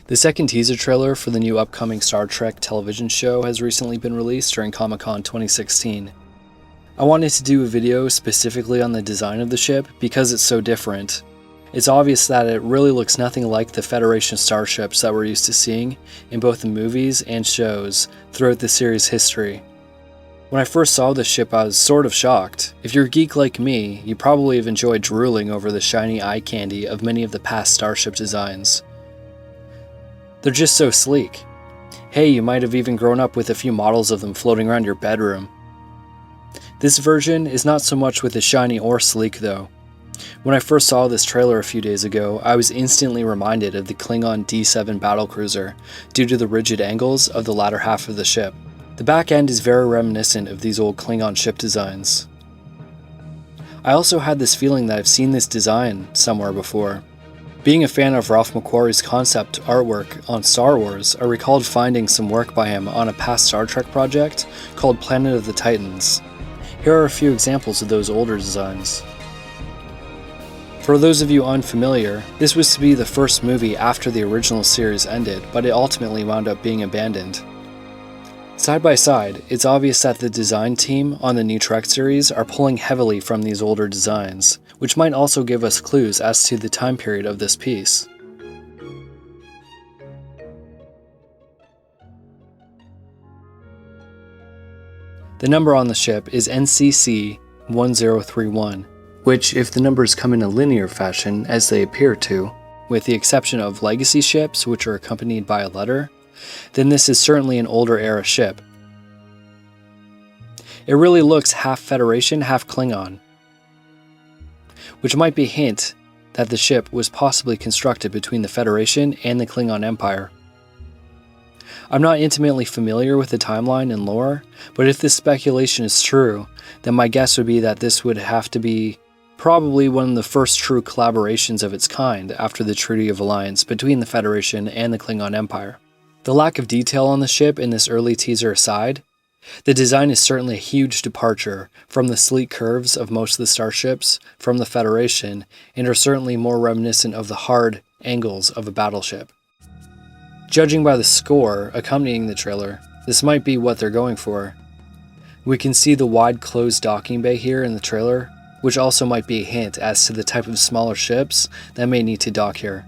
The second teaser trailer for the new upcoming Star Trek television show has recently been released during Comic-Con 2016. I wanted to do a video specifically on the design of the ship because it's so different. It's obvious that it really looks nothing like the Federation starships that we're used to seeing in both the movies and shows throughout the series' history. When I first saw this ship, I was sort of shocked. If you're a geek like me, you probably have enjoyed drooling over the shiny eye candy of many of the past starship designs. They're just so sleek. Hey, you might have even grown up with a few models of them floating around your bedroom. This version is not so much with the shiny or sleek though. When I first saw this trailer a few days ago, I was instantly reminded of the Klingon D7 battlecruiser due to the rigid angles of the latter half of the ship. The back end is very reminiscent of these old Klingon ship designs. I also had this feeling that I've seen this design somewhere before. Being a fan of Ralph McQuarrie's concept artwork on Star Wars, I recalled finding some work by him on a past Star Trek project called Planet of the Titans. Here are a few examples of those older designs. For those of you unfamiliar, this was to be the first movie after the original series ended, but it ultimately wound up being abandoned. Side by side, it's obvious that the design team on the new Trek series are pulling heavily from these older designs, which might also give us clues as to the time period of this piece. The number on the ship is NCC 1031, which, if the numbers come in a linear fashion, as they appear to, with the exception of legacy ships which are accompanied by a letter, then this is certainly an older era ship. It really looks half Federation, half Klingon, which might be a hint that the ship was possibly constructed between the Federation and the Klingon Empire. I'm not intimately familiar with the timeline and lore, but if this speculation is true, then my guess would be that this would have to be probably one of the first true collaborations of its kind after the Treaty of Alliance between the Federation and the Klingon Empire. The lack of detail on the ship in this early teaser aside, the design is certainly a huge departure from the sleek curves of most of the starships from the Federation and are certainly more reminiscent of the hard angles of a battleship. Judging by the score accompanying the trailer, this might be what they're going for. We can see the wide closed docking bay here in the trailer, which also might be a hint as to the type of smaller ships that may need to dock here.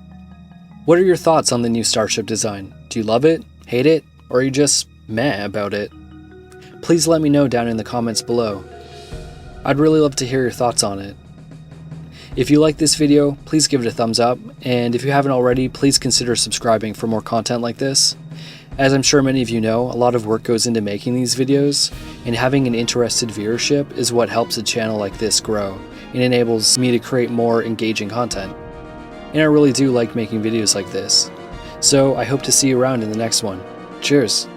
What are your thoughts on the new Starship design? Do you love it, hate it, or are you just meh about it? Please let me know down in the comments below. I'd really love to hear your thoughts on it. If you like this video, please give it a thumbs up, and if you haven't already, please consider subscribing for more content like this. As I'm sure many of you know, a lot of work goes into making these videos, and having an interested viewership is what helps a channel like this grow, and enables me to create more engaging content. And I really do like making videos like this. So I hope to see you around in the next one. Cheers!